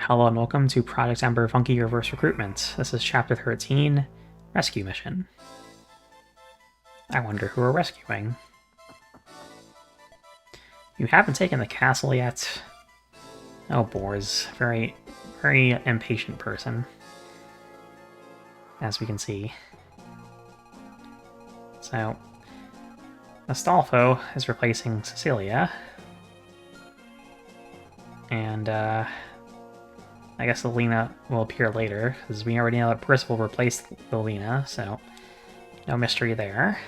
Hello and welcome to Project Ember Funky Reverse Recruitment. This is Chapter 13, Rescue Mission. I wonder who we're rescuing. You haven't taken the castle yet? Oh, Boars. Very impatient person. As we can see. So, Astolfo is replacing Cecilia. And, I guess Lena will appear later, because we already know that Percival replaced Lena, so no mystery there.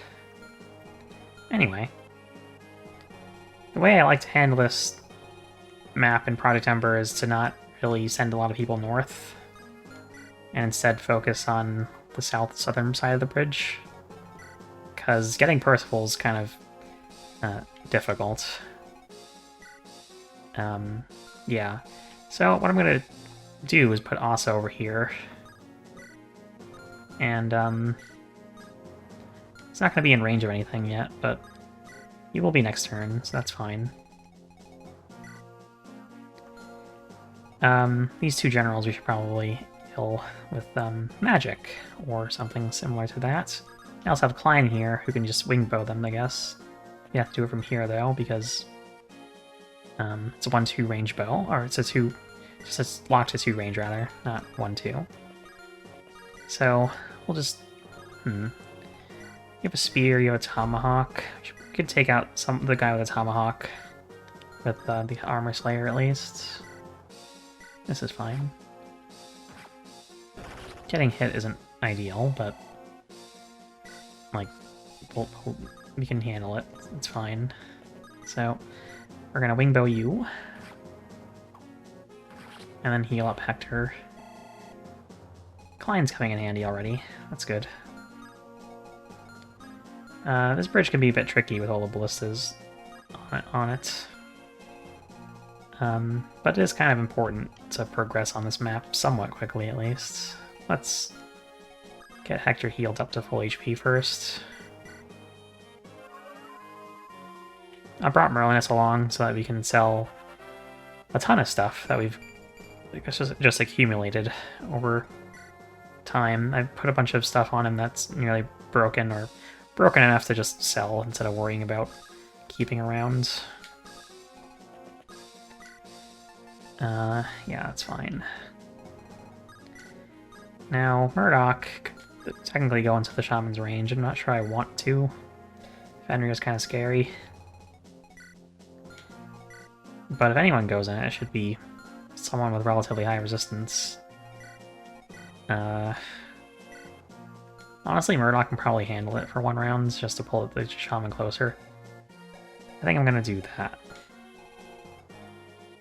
Anyway, the way I like to handle this map in Project Ember is to not really send a lot of people north, and instead focus on the southern side of the bridge, because getting Percival is kind of difficult. Yeah, so what I'm going to do is put Asa over here, and it's not going to be in range of anything yet, but he will be next turn, so that's fine. These two generals we should probably kill with magic or something similar to that. I also have Klein here who can just wing bow them, I guess. You have to do it from here though, because it's a 1-2 range bow, or it's a 2. Just a locked to 2 range, rather, not 1-2. So, we'll just... You have a spear, you have a tomahawk. We could take out the guy with a tomahawk with the armor slayer, at least. This is fine. Getting hit isn't ideal, but... like, we can handle it. It's fine. So, we're gonna wingbow you. And then heal up Hector. Klein's coming in handy already. That's good. This bridge can be a bit tricky with all the ballistas on it. But it is kind of important to progress on this map somewhat quickly, at least. Let's get Hector healed up to full HP first. I brought Merlinus along so that we can sell a ton of stuff that we've just accumulated over time. I put a bunch of stuff on him that's nearly broken, or broken enough to just sell instead of worrying about keeping around. Yeah, that's fine. Now, Murdoch could technically go into the Shaman's range. I'm not sure I want to. Fenrir's kind of scary. But if anyone goes in it, it should be someone with relatively high resistance. Honestly, Murdoch can probably handle it for 1 round, just to pull the Shaman closer. I think I'm gonna do that.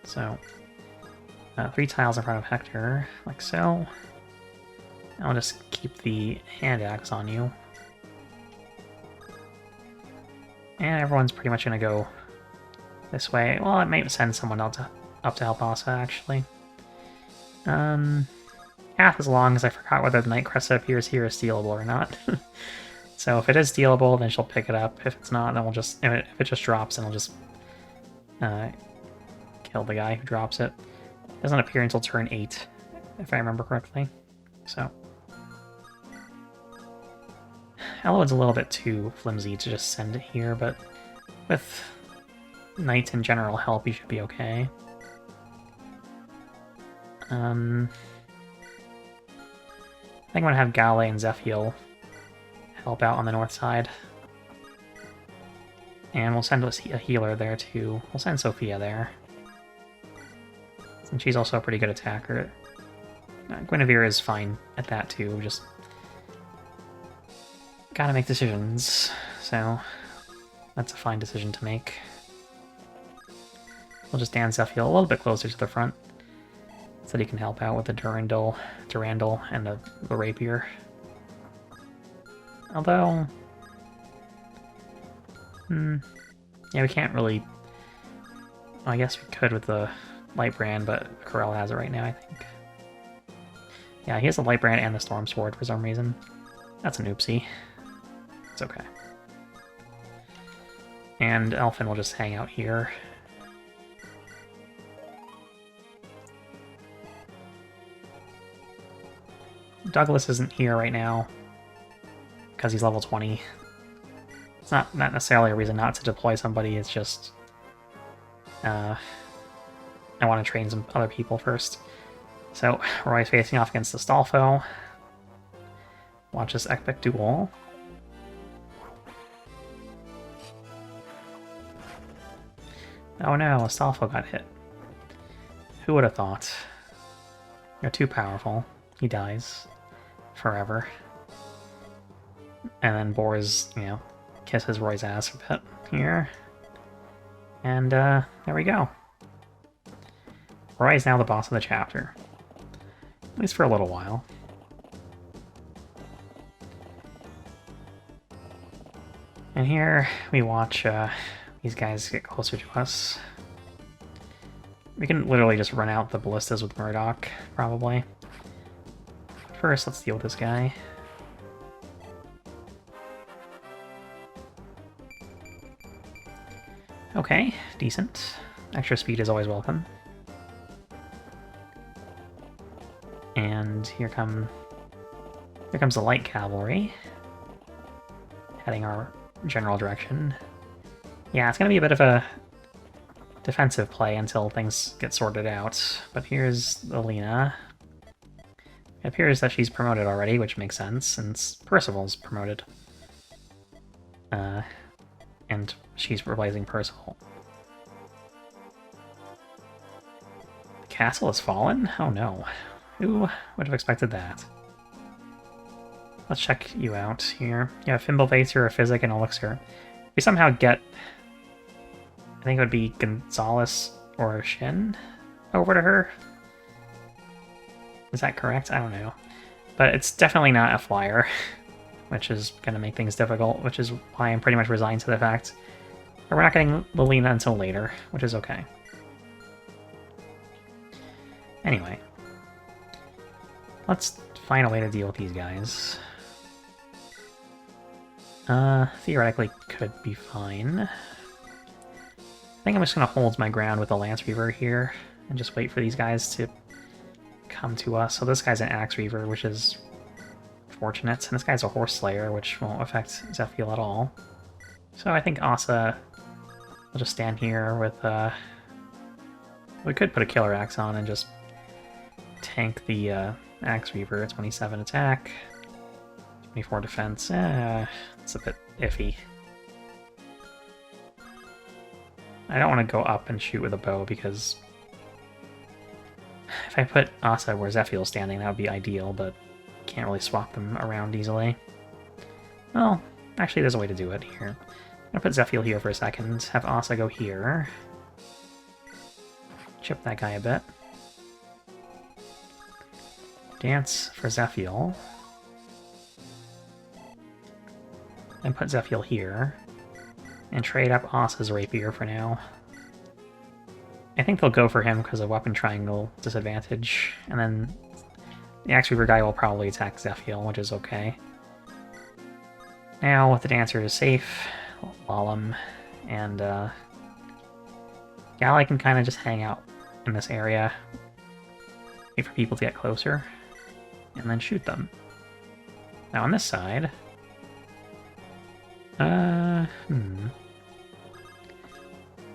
So, 3 tiles in front of Hector, like so. I'll just keep the hand axe on you. And everyone's pretty much gonna go this way. Well, it may send someone else up to help Asa, actually. Half as long as I forgot whether the Knight Crest that appears here is stealable or not. So if it is stealable, then she'll pick it up. If it's not, then we'll just... if it just drops, then we'll just kill the guy who drops it. It doesn't appear until turn 8, if I remember correctly. So... Eloid's a little bit too flimsy to just send it here, but with Knights in general help, you should be okay. I think I'm gonna have Gale and Zephiel help out on the north side. And we'll send a healer there too. We'll send Sophia there. And she's also a pretty good attacker. Guinevere is fine at that too, just gotta make decisions. So that's a fine decision to make. We'll just dance Zephiel a little bit closer to the front so that he can help out with the Durandal and the Rapier. Although... yeah, we can't really... I guess we could with the Lightbrand, but Corel has it right now, I think. Yeah, he has the Lightbrand and the Storm Sword for some reason. That's an oopsie. It's okay. And Elfin will just hang out here. Douglas isn't here right now because he's level 20. It's not necessarily a reason not to deploy somebody, it's just... I want to train some other people first. So, Roy's facing off against Astolfo. Watch this epic duel. Oh no, Astolfo got hit. Who would have thought? You're too powerful. He dies. Forever. And then Boris, you know, kisses Roy's ass a bit here. And, there we go. Roy is now the boss of the chapter. At least for a little while. And here we watch these guys get closer to us. We can literally just run out the ballistas with Murdoch, probably. First, let's deal with this guy. Okay, decent. Extra speed is always welcome. And here comes the light cavalry, heading our general direction. Yeah, it's going to be a bit of a defensive play until things get sorted out. But here's Alina. It appears that she's promoted already, which makes sense, since Percival's promoted. And she's replacing Percival. The castle has fallen? Oh no. Who would have expected that? Let's check you out here. You have Fimbulvator, a Physic, and Elixir. If we somehow get... I think it would be Gonzalez or Shin over to her. Is that correct? I don't know. But it's definitely not a flyer, which is going to make things difficult, which is why I'm pretty much resigned to the fact that we're not getting Lilina until later, which is okay. Anyway. Let's find a way to deal with these guys. Theoretically could be fine. I think I'm just going to hold my ground with the Lance Reaver here and just wait for these guys to come to us. So this guy's an Axe Reaver, which is fortunate, and this guy's a Horse Slayer, which won't affect Zephiel at all. So I think Asa will just stand here with... we could put a Killer Axe on and just tank the Axe Reaver, 27 attack, 24 defense. It's a bit iffy. I don't want to go up and shoot with a bow because if I put Asa where Zephiel's standing, that would be ideal, but can't really swap them around easily. Well, actually there's a way to do it here. I'm going to put Zephiel here for a second, have Asa go here. Chip that guy a bit. Dance for Zephiel. And put Zephiel here. And trade up Asa's Rapier for now. I think they'll go for him because of Weapon Triangle disadvantage. And then the Axe Reaver guy will probably attack Zephiel, which is okay. Now, with the Dancer is safe, lull him. And Galley can kind of just hang out in this area. Wait for people to get closer. And then shoot them. Now on this side...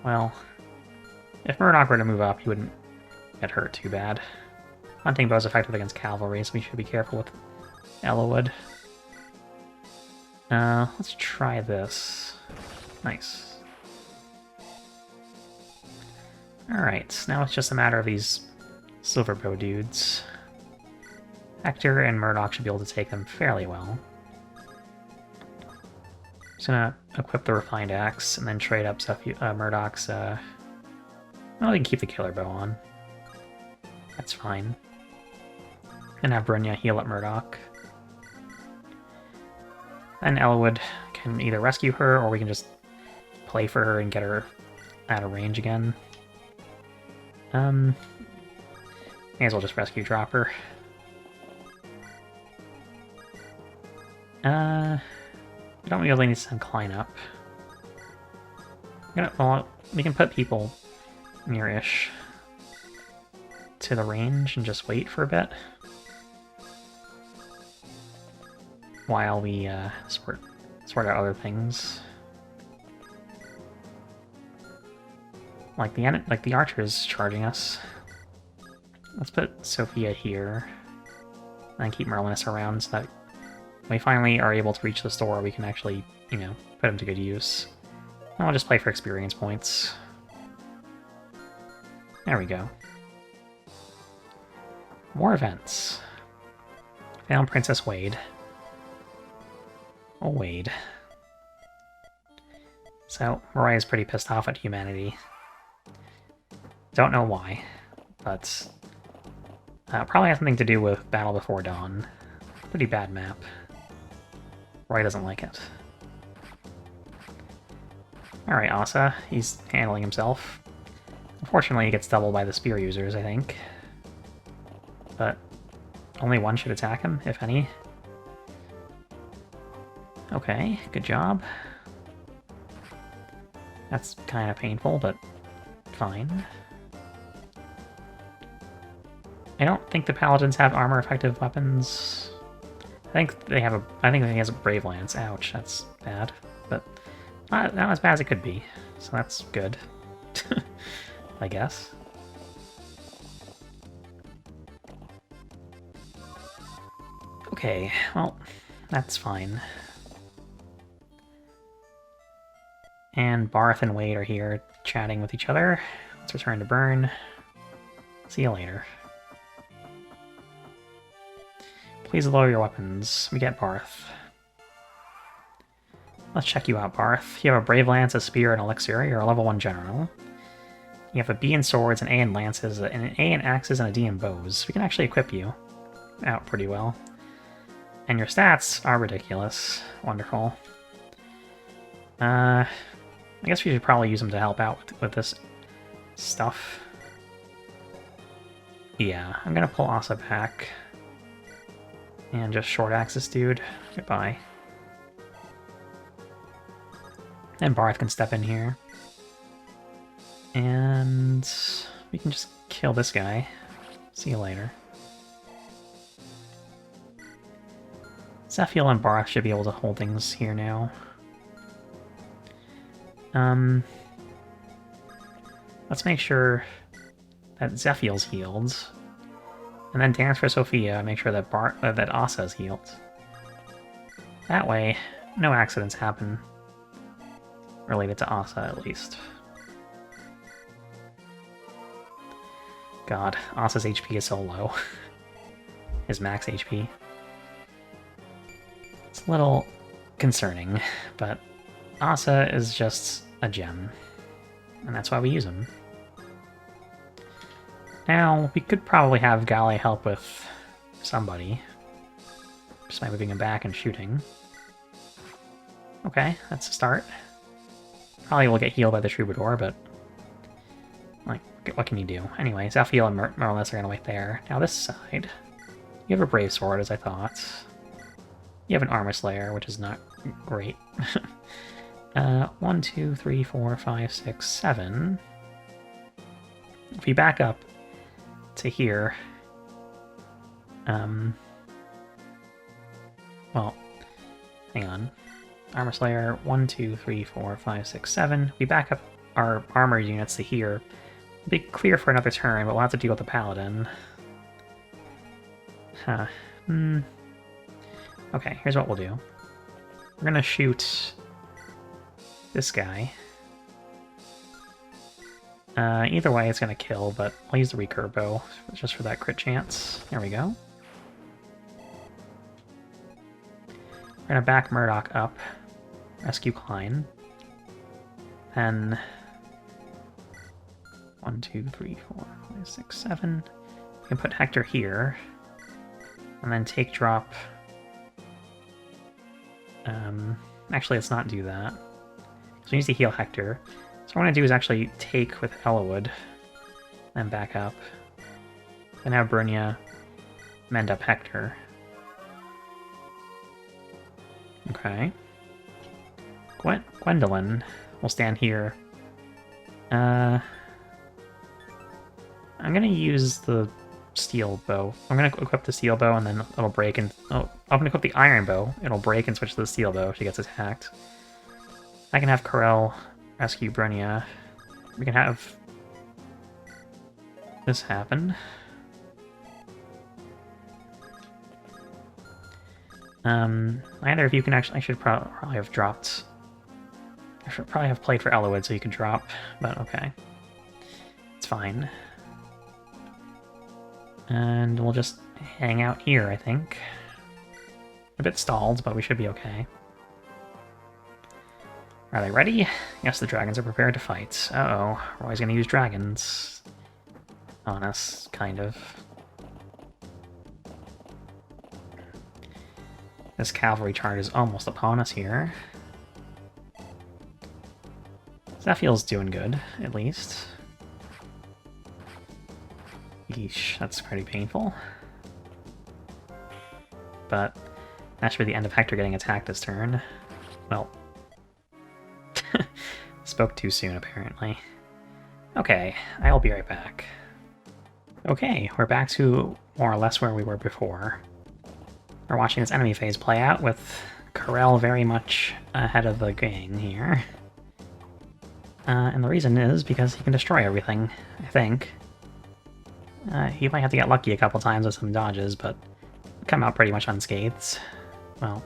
Well, if Murdoch were to move up, he wouldn't get hurt too bad. Hunting bow's effective against cavalry, so we should be careful with Elowood. Let's try this. Nice. Alright, now it's just a matter of these Silverbow dudes. Hector and Murdoch should be able to take them fairly well. Just gonna equip the Refined Axe and then trade up Murdoch's, well, we can keep the Killer Bow on. That's fine. And have Brynja heal up Murdoch. Then Elowood can either rescue her, or we can just play for her and get her out of range again. May as well just rescue drop her. We don't really need to send Klein up. Well, we can put people near-ish to the range and just wait for a bit. while we sort out other things. Like the archer's charging us. Let's put Sophia here, and keep Merlinus around so that when we finally are able to reach the store, we can actually, you know, put him to good use. And I'll just play for experience points. There we go. More events. Found Princess Wade. Oh, Wade. So, Mariah's pretty pissed off at humanity. Don't know why, but probably has something to do with Battle Before Dawn. Pretty bad map. Roy doesn't like it. Alright, Asa. He's handling himself. Unfortunately, he gets doubled by the spear users, I think. But only one should attack him, if any. Okay, good job. That's kind of painful, but fine. I don't think the paladins have armor-effective weapons. I think he has a Brave Lance. Ouch, that's bad. But not as bad as it could be, so that's good. I guess. Okay, well, that's fine. And Barth and Wade are here chatting with each other. Let's return to Burn. See you later. Please lower your weapons. We get Barth. Let's check you out, Barth. You have a Brave Lance, a Spear, and Elixir. You're a level 1 general. You have a B in Swords, an A in Lances, and an A in Axes, and a D in Bows. We can actually equip you out pretty well. And your stats are ridiculous. Wonderful. I guess we should probably use them to help out with this stuff. Yeah, I'm gonna pull Asa back. And just short axe this dude. Goodbye. And Barth can step in here. And we can just kill this guy. See you later. Zephiel and Barth should be able to hold things here now. Let's make sure that Zephiel's healed. And then dance for Sophia, make sure that that Asa's healed. That way, no accidents happen. Related to Asa, at least. God, Asa's HP is so low. His max HP. It's a little concerning, but Asa is just a gem. And that's why we use him. Now, we could probably have Gale help with somebody. Just by moving him back and shooting. Okay, that's a start. Probably will get healed by the Troubadour, but... like, what can you do? Anyway, Zephiel and Merlinus are gonna wait there. Now this side. You have a Brave Sword, as I thought. You have an Armor Slayer, which is not great. 1, 2, 3, 4, 5, 6, 7. If we back up to here... well, hang on. Armor Slayer, 1, 2, 3, 4, 5, 6, 7. We back up our armor units to here. It'll be clear for another turn, but we'll have to deal with the Paladin. Huh. Okay, here's what we'll do. We're gonna shoot this guy. Either way, it's gonna kill, but I'll use the recurve bow just for that crit chance. There we go. We're gonna back Murdoch up, rescue Klein. Then 1, 2, 3, 4, 5, 6, 7. We can put Hector here, and then take drop. Actually, let's not do that. So we need to heal Hector. So what I'm going to do is actually take with Ellawood, and back up. Then have Brunia mend up Hector. Okay. Gwendolyn will stand here. I'm going to use the steel bow. I'm gonna equip the steel bow and then it'll break and... Oh, I'm gonna equip the iron bow. It'll break and switch to the steel bow if she gets attacked. I can have Corel rescue Brunia. We can have this happen. Either of you can actually... I should probably have dropped... I should probably have played for Elowood so you could drop, but okay. It's fine. And we'll just hang out here, I think. A bit stalled, but we should be okay. Are they ready? Yes, the dragons are prepared to fight. Uh-oh, Roy's gonna use dragons on us, kind of. This cavalry charge is almost upon us here. Zephiel's doing good, at least. Yeesh, that's pretty painful. But that should be the end of Hector getting attacked this turn. Well, spoke too soon, apparently. Okay, I'll be right back. Okay, we're back to more or less where we were before. We're watching this enemy phase play out with Corel very much ahead of the gang here. And the reason is because he can destroy everything, I think. He might have to get lucky a couple times with some dodges, but come out pretty much unscathed. Well,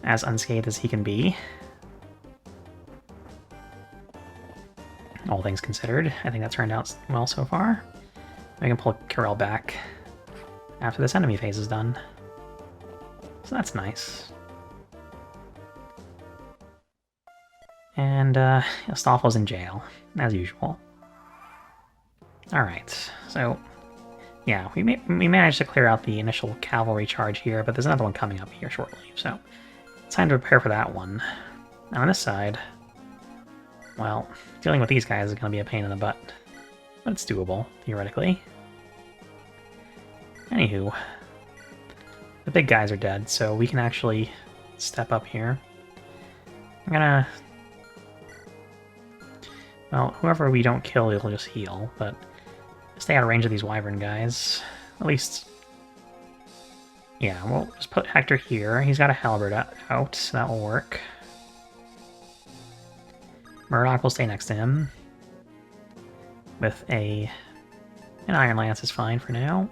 as unscathed as he can be. All things considered, I think that turned out well so far. We can pull Corel back after this enemy phase is done. So that's nice. And Astolfo's in jail, as usual. Alright, so yeah, we managed to clear out the initial cavalry charge here, but there's another one coming up here shortly, so it's time to prepare for that one. Now on this side, well, dealing with these guys is going to be a pain in the butt, but it's doable, theoretically. Anywho, the big guys are dead, so we can actually step up here. I'm gonna... Well, whoever we don't kill, it'll just heal, but stay out of range of these wyvern guys. At least... Yeah, we'll just put Hector here. He's got a halberd out, so that will work. Murdoch will stay next to him. With an Iron Lance is fine for now.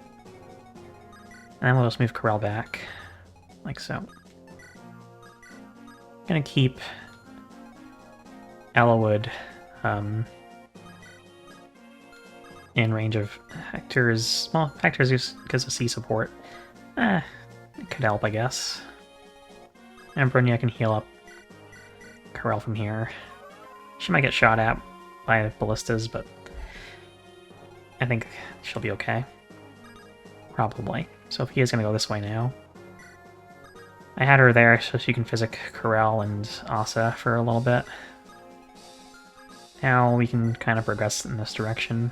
And then we'll just move Corel back, like so. Gonna keep Elowood in range of Hector's... Well, Hector's just because of C support. It could help, I guess. And Brunia can heal up Corel from here. She might get shot at by ballistas, but I think she'll be okay. Probably. Sophia's gonna go this way now. I had her there so she can physic Corel and Asa for a little bit. Now we can kind of progress in this direction.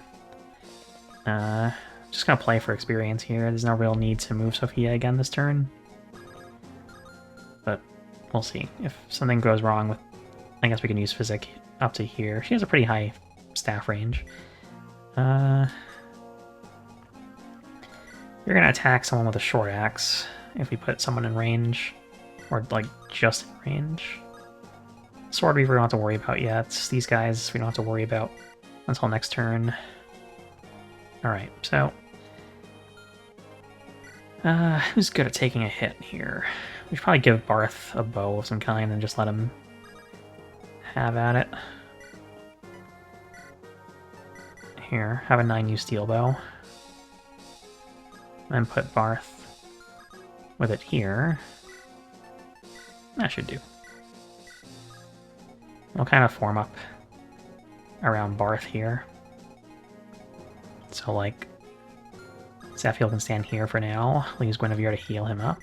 Just gonna play for experience here. There's no real need to move Sophia again this turn. But we'll see. If something goes wrong with... I guess we can use Physic up to here. She has a pretty high staff range. You're gonna attack someone with a short axe if we put someone in range. Or, like, just in range. Sword Weaver we don't have to worry about yet. These guys we don't have to worry about until next turn. Alright, so... who's good at taking a hit here? We should probably give Barth a bow of some kind and just let him have at it. Here, have a 9U steel bow. And put Barth with it here. That should do. We'll kind of form up around Barth here. So, like, Zephiel can stand here for now. We'll use Guinevere to heal him up.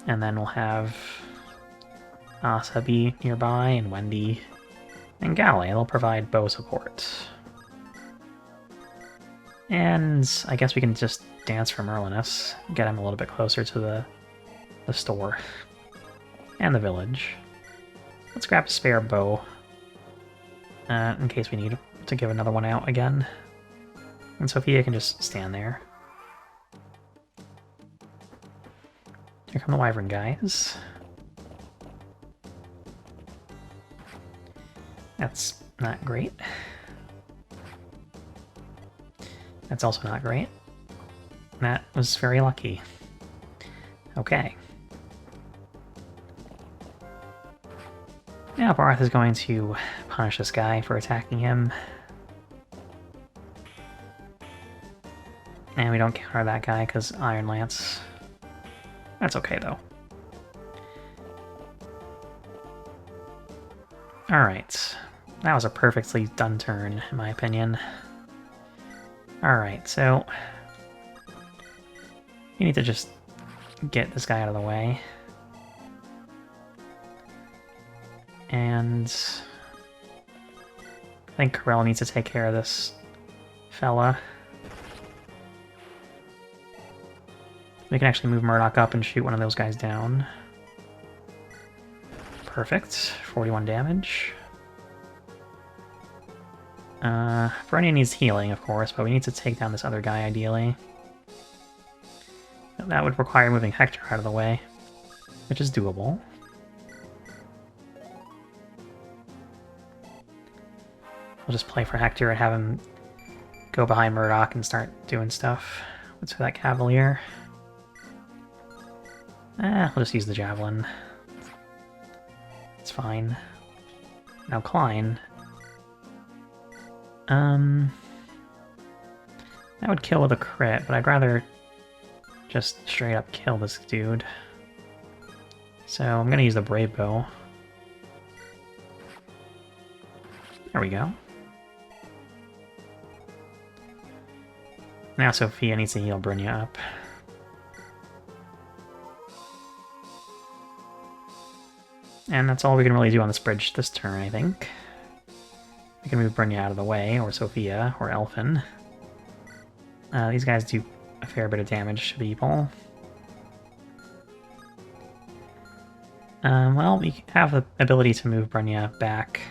And then we'll have Asa be nearby, and Wendy and Galley. They'll provide bow support. And I guess we can just dance for Merlinus, get him a little bit closer to the store and the village. Let's grab a spare bow in case we need to give another one out again. And Sophia can just stand there. Here come the Wyvern guys. That's not great. That's also not great. That was very lucky. Okay. Now Barth is going to punish this guy for attacking him. And we don't counter that guy because Iron Lance. That's okay though. Alright. That was a perfectly done turn, in my opinion. Alright, so you need to just get this guy out of the way. And I think Corell needs to take care of this fella. We can actually move Murdoch up and shoot one of those guys down. Perfect. 41 damage. Brenia needs healing, of course, but we need to take down this other guy, ideally. That would require moving Hector out of the way, which is doable. We'll just play for Hector and have him go behind Murdoch and start doing stuff. What's for that Cavalier? We'll just use the Javelin. It's fine. Now Klein. That would kill with a crit, but I'd rather just straight up kill this dude. So I'm gonna use the Brave Bow. There we go. Now Sophia needs to heal Brynja up. And that's all we can really do on this bridge this turn, I think. We can move Brynja out of the way, or Sophia, or Elfin. These guys do a fair bit of damage to people. Well, we have the ability to move Brynja back,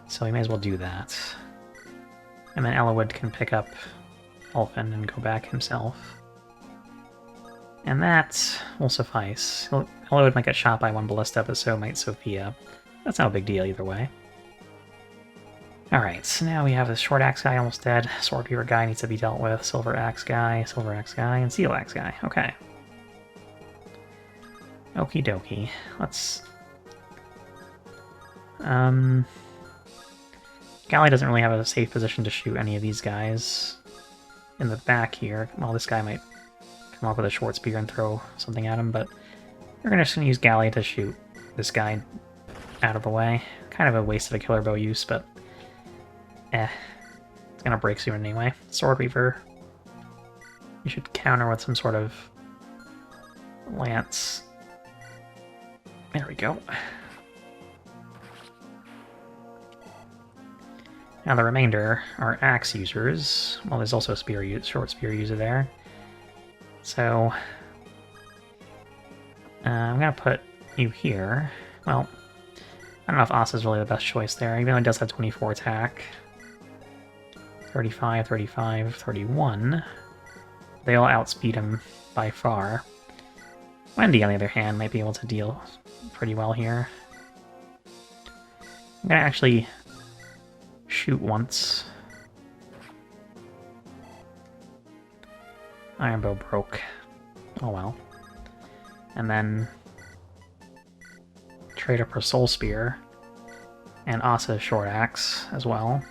so we may as well do that. And then Ellawood can pick up Elfin and go back himself. And that will suffice. Ellawood might get shot by one ballista, but so might Sophia. That's not a big deal either way. Alright, so now we have the Short Axe guy almost dead, Sword Beaver guy needs to be dealt with, Silver Axe guy, and Steel Axe guy. Okay. Okie dokie. Let's... Galley doesn't really have a safe position to shoot any of these guys in the back here. Well, this guy might come up with a short spear and throw something at him, but we're just gonna use Galley to shoot this guy out of the way. Kind of a waste of a killer bow use, but it's gonna break soon anyway. Sword Weaver. You should counter with some sort of lance. There we go. Now the remainder are axe users. Well, there's also a short spear user there. So I'm gonna put you here. Well, I don't know if Asa's really the best choice there, even though it does have 24 attack. 35, 35, 31. They all outspeed him by far. Wendy, on the other hand, might be able to deal pretty well here. I'm gonna actually shoot once. Iron Bow broke. Oh well. And then trade up her Soul Spear and Asa's Short Axe as well.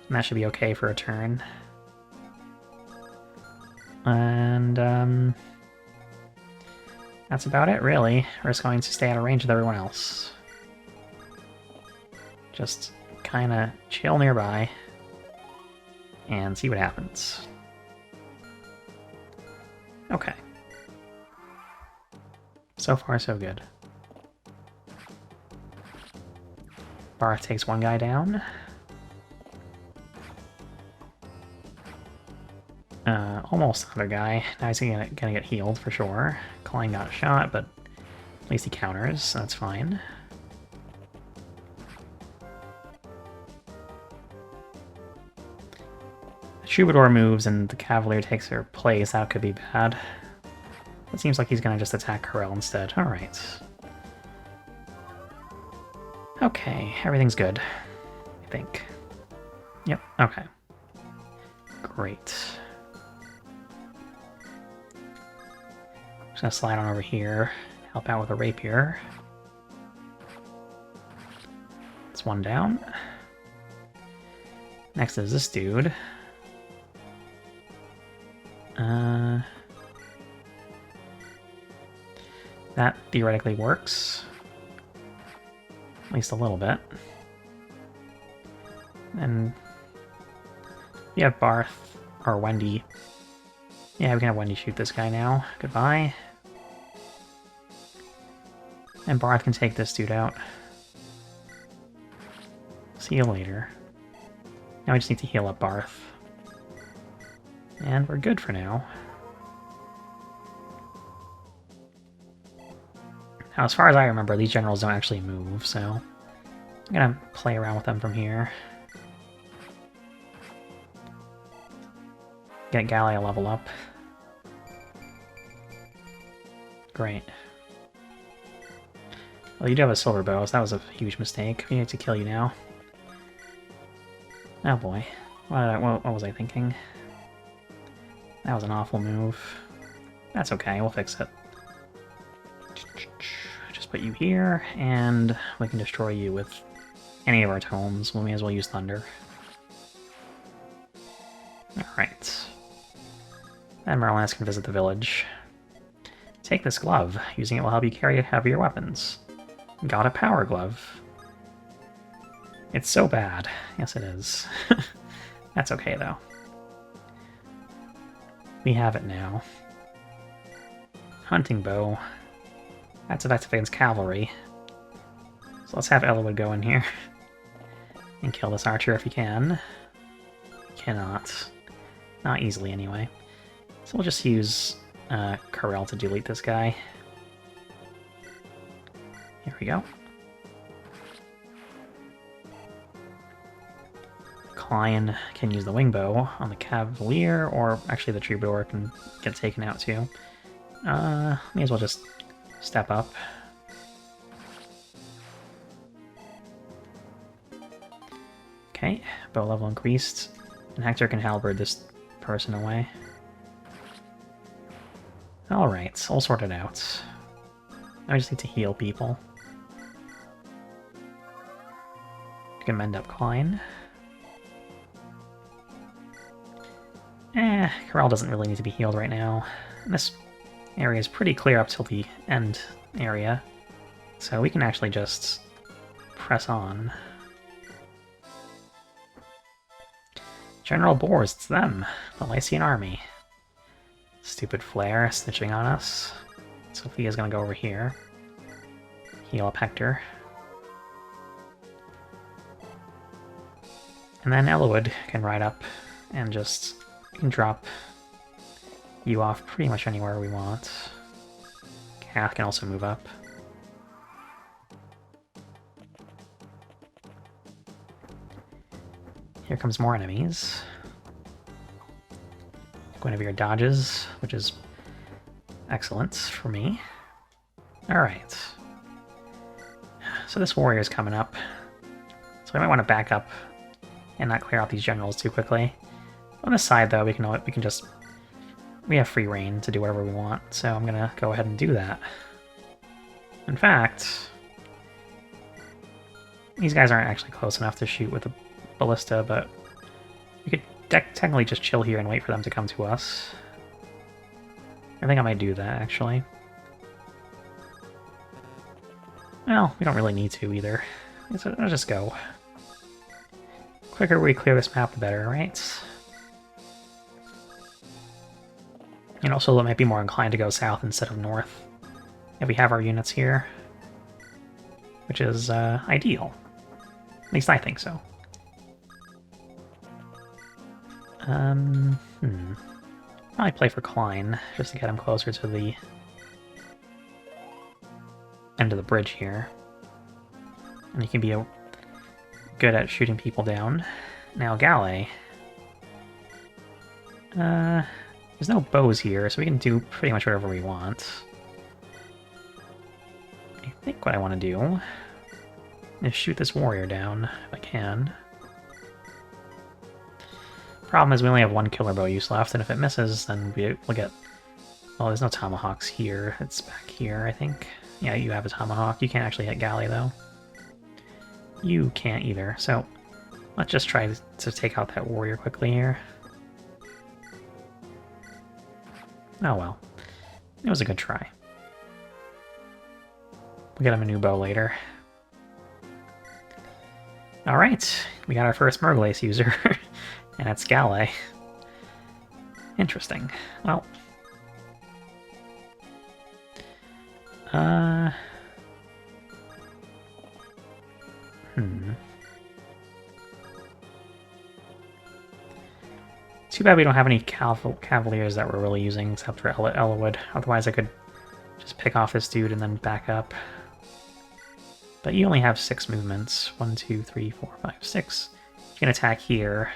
And that should be okay for a turn. And that's about it, really. We're just going to stay out of range with everyone else. Just kind of chill nearby and see what happens. Okay. So far, so good. Barth takes one guy down. Almost another guy. Now he's gonna get healed for sure. Klein got shot, but at least he counters, so that's fine. The Troubadour moves and the Cavalier takes her place. That could be bad. It seems like he's gonna just attack Corel instead. Alright. Okay, everything's good. I think. Yep, okay. Great. Just gonna slide on over here, help out with a rapier. That's one down. Next is this dude. That theoretically works. At least a little bit. And we have Barth, or Wendy. Yeah, we can have Wendy shoot this guy now. Goodbye. And Barth can take this dude out. See you later. Now we just need to heal up Barth. And we're good for now. Now, as far as I remember, these generals don't actually move, so I'm gonna play around with them from here. Get Gallia level up. Great. Well, you do have a silver bow, so that was a huge mistake. We need to kill you now. Oh boy. What was I thinking? That was an awful move. That's okay, we'll fix it. Just put you here, and we can destroy you with any of our tomes. We may as well use Thunder. Alright. Then Merlinus can visit the village. Take this glove. Using it will help you carry heavier weapons. Got a power glove. It's so bad. Yes, it is. That's okay, though. We have it now. Hunting bow. That's effective against cavalry. So let's have Elowood go in here. And kill this archer if he can. Cannot. Not easily, anyway. So we'll just use Corel to delete this guy. Here we go. Klein can use the wing bow on the Cavalier, or actually the Troubadour can get taken out too. May as well just step up. Okay, bow level increased. And Hector can halberd this person away. Alright, all sorted out. Now I just need to heal people. You can mend up Klein. Corel doesn't really need to be healed right now. And this area is pretty clear up till the end area, so we can actually just press on. General Boars, it's them, the Lycian army. Stupid flare snitching on us. Sophia's gonna go over here. Heal up Hector. And then Elowood can ride up and just drop you off pretty much anywhere we want. Cath can also move up. Here comes more enemies. Guinevere dodges, which is excellent for me. Alright. So this warrior's coming up. So I might want to back up and not clear out these generals too quickly. On this side, though, we have free reign to do whatever we want, so I'm gonna go ahead and do that. In fact, these guys aren't actually close enough to shoot with a ballista, but we could technically just chill here and wait for them to come to us. I think I might do that, actually. Well, we don't really need to either. Let's just go. The quicker we clear this map, the better, right? And also, it might be more inclined to go south instead of north if we have our units here, which is ideal. At least I think so. Probably play for Klein, just to get him closer to the end of the bridge here. And he can be good at shooting people down. Now Galle There's no bows here, so we can do pretty much whatever we want. I think what I want to do is shoot this warrior down, if I can. Problem is we only have one killer bow use left, and if it misses, then we'll get... Well, there's no tomahawks here. It's back here, I think. Yeah, you have a tomahawk. You can't actually hit Galley, though. You can't either, so let's just try to take out that warrior quickly here. Oh well. It was a good try. We'll get him a new bow later. Alright, we got our first Murglace user, and it's Galley. Interesting. Well... Too bad we don't have any Cavaliers that we're really using, except for Elwood. Otherwise I could just pick off this dude and then back up. But you only have 6 movements. 1, 2, 3, 4, 5, 6. You can attack here.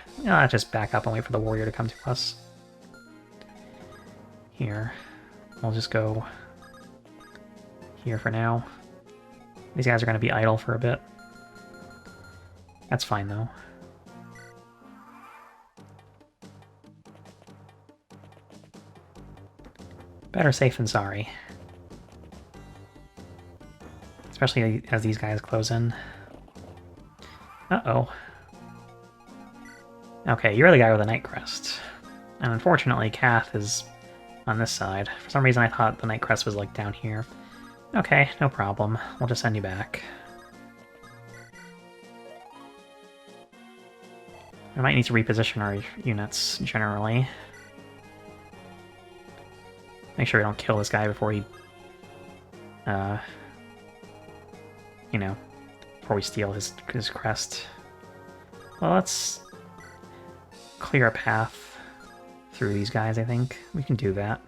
Just back up and wait for the warrior to come to us. Here. We'll just go here for now. These guys are going to be idle for a bit. That's fine, though. Better safe than sorry. Especially as these guys close in. Uh-oh. Okay, you're the guy with the Knight Crest. And unfortunately, Kath is on this side. For some reason I thought the Knight Crest was, like, down here. Okay, no problem. We'll just send you back. We might need to reposition our units, generally. Make sure we don't kill this guy before he... you know, before we steal his crest. Well, let's clear a path through these guys, I think. We can do that.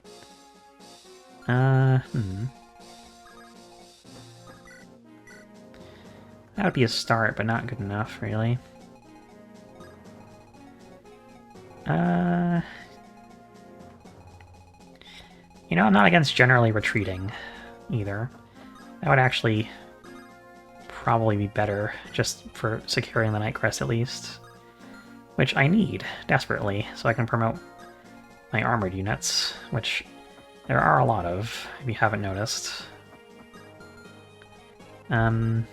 That would be a start, but not good enough, really. You know, I'm not against generally retreating, either. That would actually probably be better, just for securing the Knight Crest at least. Which I need, desperately, so I can promote my armored units, which there are a lot of, if you haven't noticed. Light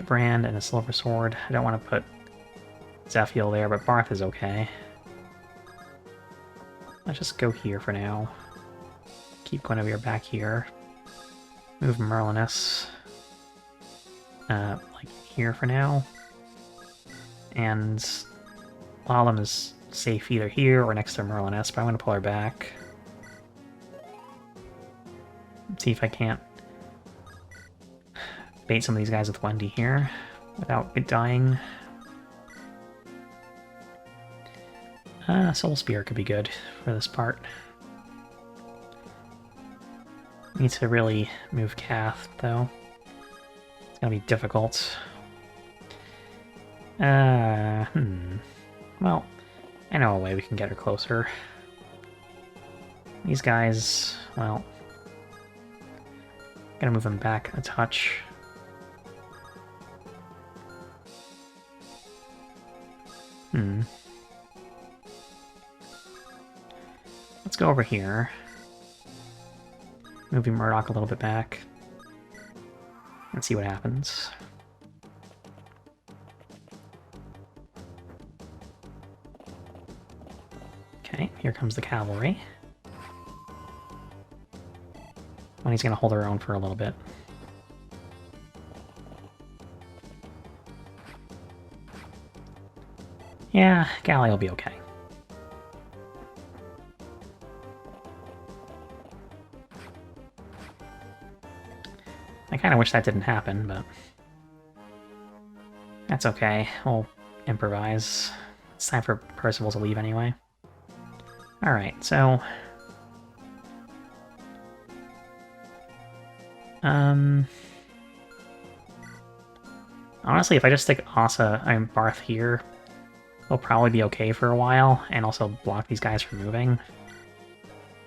Brand and a Silver Sword. I don't want to put Zephiel there, but Barth is okay. Let's just go here for now. Keep Guinevere back here. Move Merlinus, like here for now. And Lalem is safe either here or next to Merlinus, but I'm going to pull her back. See if I can't bait some of these guys with Wendy here without it dying. Soul Spear could be good for this part. Need to really move Kath, though. It's gonna be difficult. Well, I know a way we can get her closer. These guys, well... Gonna move them back a touch. Let's go over here. Moving Murdoch a little bit back. And see what happens. Okay, here comes the cavalry. Wendy's gonna hold her own for a little bit. Yeah, Galley will be okay. I kind of wish that didn't happen, but that's okay. We'll improvise. It's time for Percival to leave anyway. Alright, so... honestly, if I just stick Barth here, he'll probably be okay for a while, and also block these guys from moving.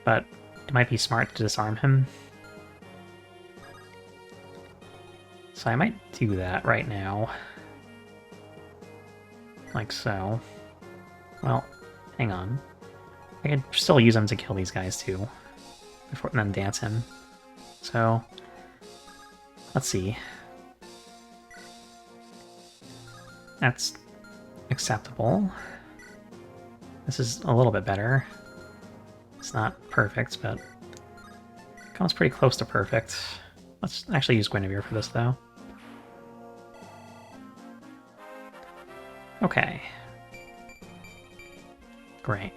But it might be smart to disarm him. So I might do that right now. Like so. Well, hang on. I could still use him to kill these guys too, before and then dance him. So, let's see. That's acceptable. This is a little bit better. It's not perfect, but it comes pretty close to perfect. Let's actually use Guinevere for this, though. Okay. Great.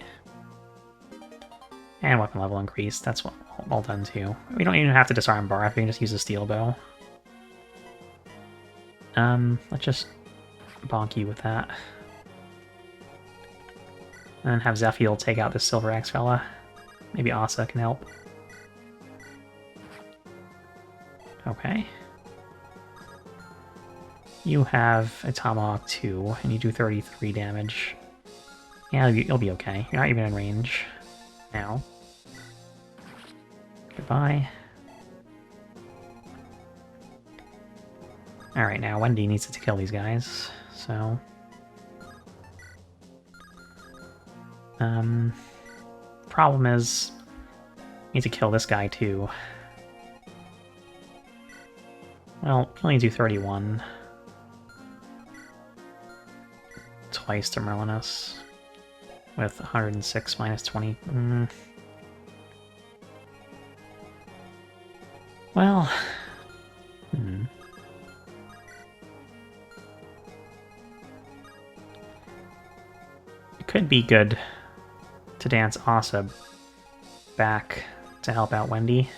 And weapon level increased. That's all done, too. We don't even have to disarm Barth. We can just use a steel bow. Let's just bonk you with that. And then have Zephiel take out this Silver Axe fella. Maybe Asa can help. Okay. You have a Tomahawk 2, and you do 33 damage. Yeah, you'll be okay. You're not even in range now. Goodbye. Alright, now Wendy needs to kill these guys, so... Problem is, need to kill this guy too. Well, only do 31. Twice to Merlinus. With 106 minus 20. Well... It could be good to dance Asa back to help out Wendy.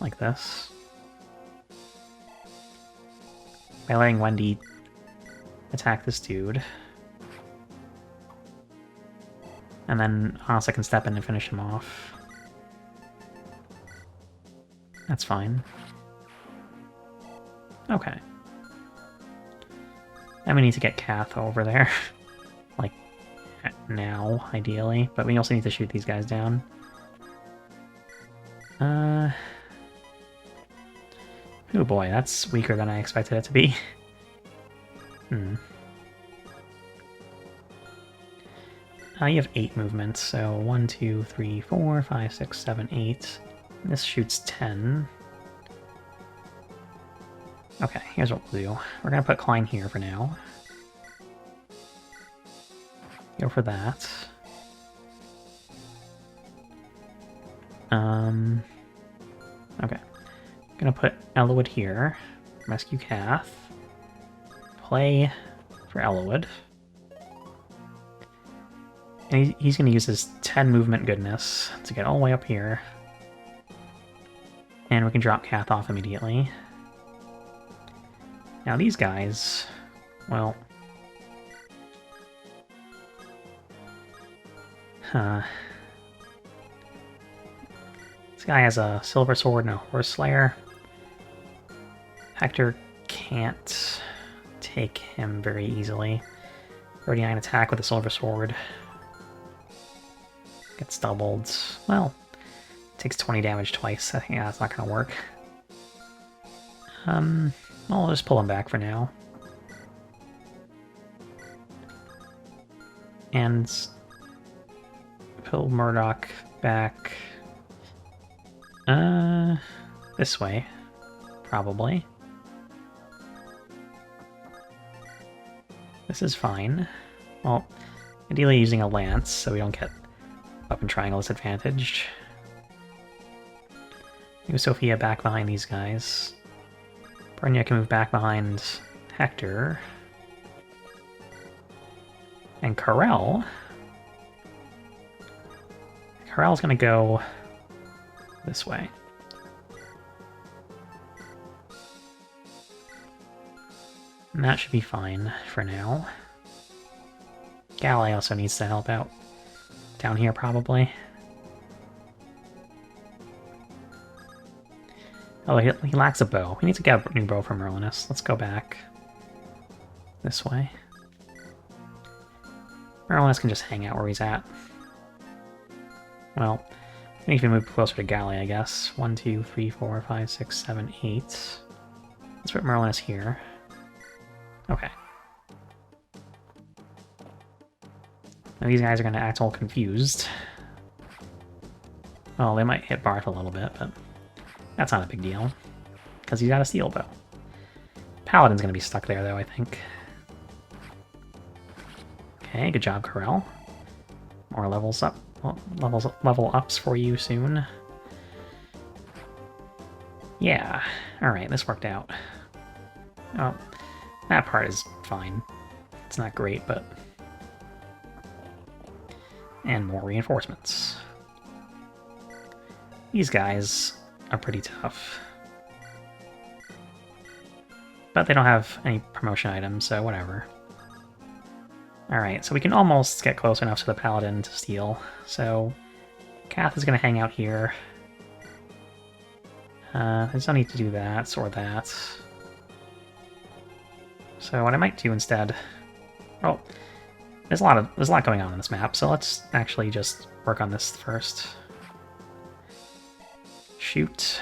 Like this. By letting Wendy attack this dude. And then Asa can step in and finish him off. That's fine. Okay. And we need to get Kath over there. Like, now, ideally. But we also need to shoot these guys down. Oh boy, that's weaker than I expected it to be. You have 8 movements, so 1, 2, 3, 4, 5, 6, 7, 8. This shoots 10. Okay, here's what we'll do. We're gonna put Klein here for now. Go for that. Okay. Gonna put Elowood here. Rescue Kath. Play for Elowood. And he's gonna use his 10 movement goodness to get all the way up here. And we can drop Kath off immediately. Now these guys, well... This guy has a Silver Sword and a Horse Slayer. Hector can't take him very easily. 39 attack with a Silver Sword. Gets doubled. Well, takes 20 damage twice. I think that's not gonna work. Well, I'll just pull him back for now. And pull Murdoch back this way, probably. This is fine. Well, ideally using a lance so we don't get weapon triangle disadvantaged. Move Sophia back behind these guys. Brenya can move back behind Hector. And Karel. Karel's gonna go this way. And that should be fine for now. Galli also needs to help out down here, probably. Oh, he lacks a bow. We need to get a new bow from Merlinus. Let's go back this way. Merlinus can just hang out where he's at. Well, I need to move closer to Galley, I guess. 1, 2, 3, 4, 5, 6, 7, 8. Let's put Merlinus here. Okay. Now these guys are going to act all confused. Well, they might hit Barth a little bit, but that's not a big deal, because he's got a steel bow. Paladin's going to be stuck there, though, I think. Okay, good job, Corel. More levels up. Well, level ups for you soon. Yeah. Alright, this worked out. Oh, that part is fine. It's not great, but... And more reinforcements. These guys are pretty tough. But they don't have any promotion items, so whatever. Alright, so we can almost get close enough to the Paladin to steal. So, Kath is going to hang out here. There's no need to do that or that. So what I might do instead... Oh, there's a lot going on in this map, so let's actually just work on this first. Shoot.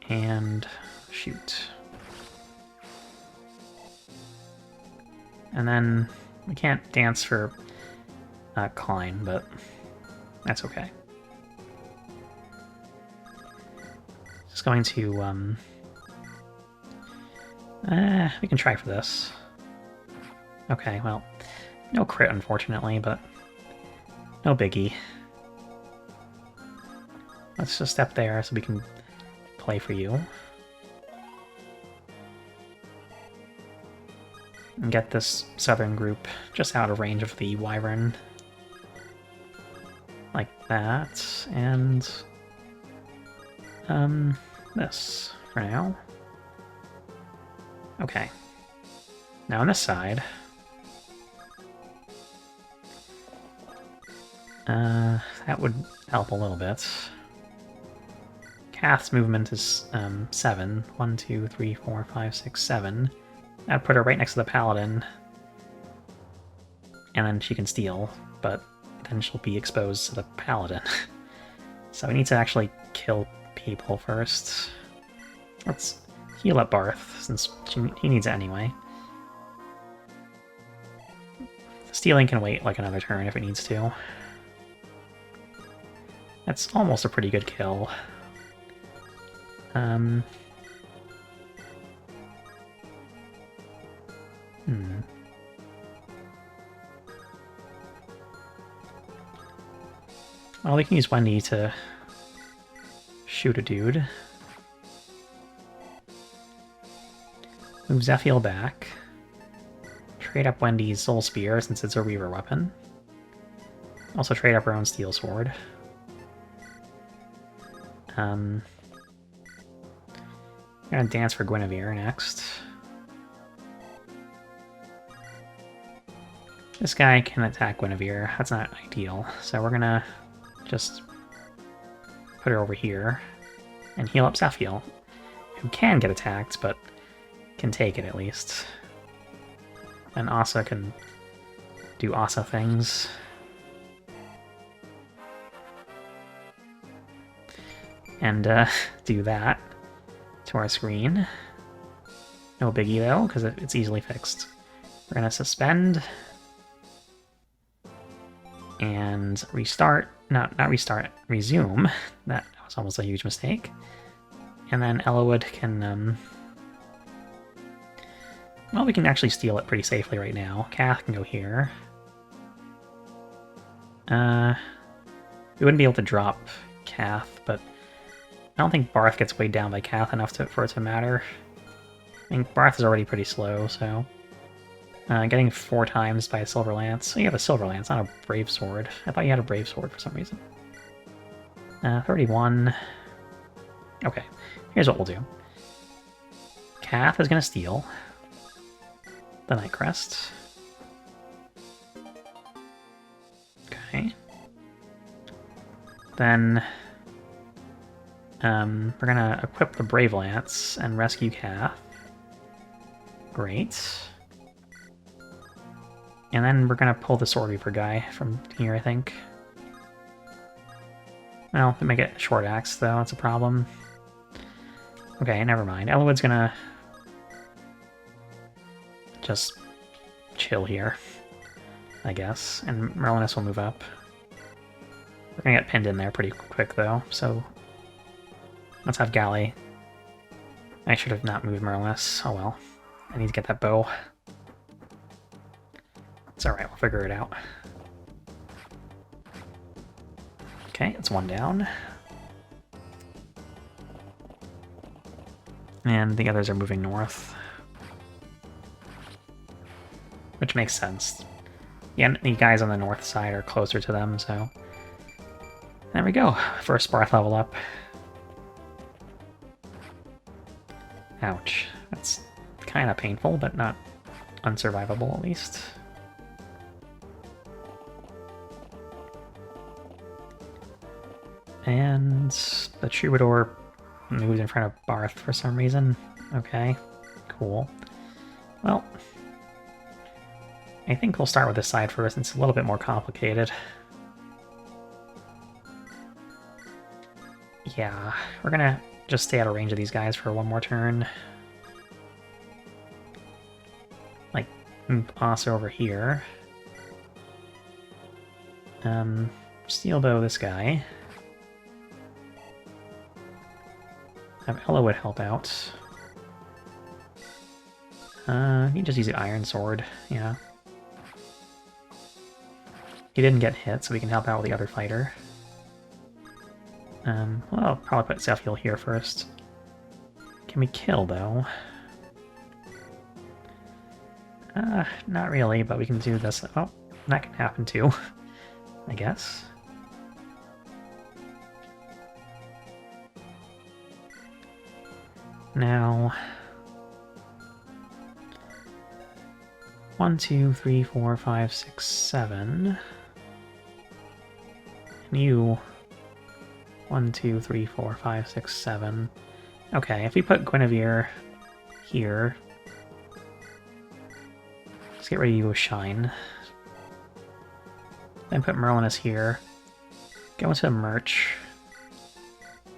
And shoot. And then we can't dance for Klein, but that's okay. Just going to we can try for this. Okay, well, no crit unfortunately, but no biggie. Let's just step there so we can play for you. And get this southern group just out of range of the Wyvern. Like that, and this for now. Okay. Now on this side, that would help a little bit. Kath's movement is 7. 1, 2, 3, 4, 5, 6, 7. That'd put her right next to the Paladin. And then she can steal, but then she'll be exposed to the Paladin. So we need to actually kill people first. Let's heal up Barth, since he needs it anyway. Stealing can wait like another turn if it needs to. That's almost a pretty good kill. Well, we can use Wendy to shoot a dude. Move Zephiel back. Trade up Wendy's Soul Spear since it's a Reaver weapon. Also trade up her own Steel Sword. I'm gonna dance for Guinevere next. This guy can attack Guinevere. That's not ideal. So we're gonna just put her over here and heal up Zephiel, who can get attacked, but can take it at least. And Asa can do Asa things. And do that to our screen. No biggie though, because it's easily fixed. We're gonna suspend and restart. Not restart, resume. That was almost a huge mistake. And then Ellawood can well, we can actually steal it pretty safely right now. Kath can go here. We wouldn't be able to drop Kath, but I don't think Barth gets weighed down by Kath enough for it to matter. I think Barth is already pretty slow, so... getting 4 times by a Silver Lance. Oh, you have a Silver Lance, not a Brave Sword. I thought you had a Brave Sword for some reason. 31. Okay, here's what we'll do. Kath is going to steal the Knight Crest. Okay. Then we're gonna equip the Brave Lance and rescue Kath. Great. And then we're gonna pull the Sword Reaper guy from here, I think. Well, we might get Short Axe, though. That's a problem. Okay, never mind. Eliwood's gonna just chill here, I guess. And Merlinus will move up. We're gonna get pinned in there pretty quick, though, so let's have Galley. I should have not moved Merlinus. Oh well. I need to get that bow. It's alright, we'll figure it out. Okay, it's one down. And the others are moving north. Which makes sense. Yeah, the guys on the north side are closer to them, so... There we go. First Sparth level up. Ouch. That's kind of painful, but not unsurvivable, at least. And the Troubadour moves in front of Barth for some reason. Okay, cool. Well, I think we'll start with this side first. It's a little bit more complicated. Yeah, we're gonna just stay out of range of these guys for one more turn. Like, move Asa over here. Steel Bow this guy. Have Eliwood help out. He just use the Iron Sword, yeah. He didn't get hit, so we can help out with the other fighter. Well, I'll probably put Zephiel here first. Can we kill, though? Not really, but we can do this. Oh, that can happen too, I guess. Now... 1, 2, 3, 4, 5, 6, 7. And you... 1, 2, 3, 4, 5, 6, 7. Okay, if we put Guinevere here... Let's get ready to use Shine. Then put Merlinus here. Go into Merch.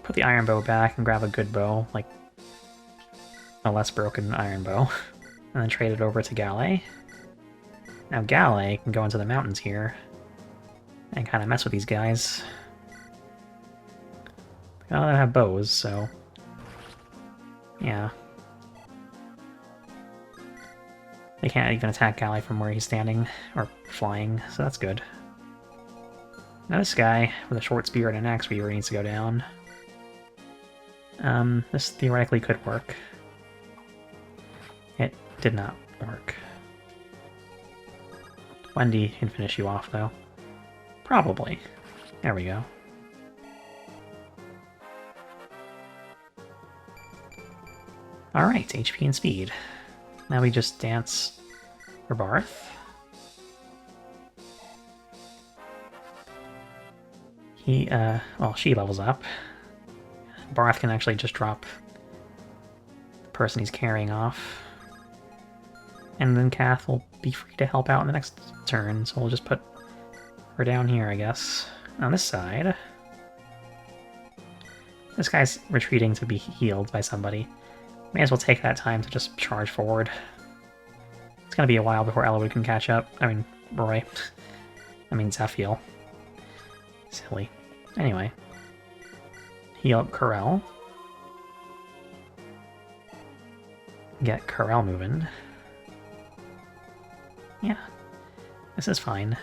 Put the Iron Bow back and grab a good bow, like a less broken Iron Bow. And then trade it over to Galley. Now Galley can go into the mountains here and kind of mess with these guys. They all have bows, so... yeah. They can't even attack Galley from where he's standing, or flying, so that's good. Now this guy, with a short spear and an axe weaver, needs to go down. This theoretically could work. It did not work. Wendy can finish you off, though. Probably. There we go. Alright, HP and speed. Now we just dance for Barth. He, well, she levels up. Barth can actually just drop the person he's carrying off. And then Kath will be free to help out in the next turn, so we'll just put her down here, I guess. On this side... this guy's retreating to be healed by somebody. May as well take that time to just charge forward. It's gonna be a while before Eliwood can catch up. I mean, Roy. I mean, Zephiel. Silly. Anyway. Heal up Corel. Get Corel moving. Yeah. This is fine.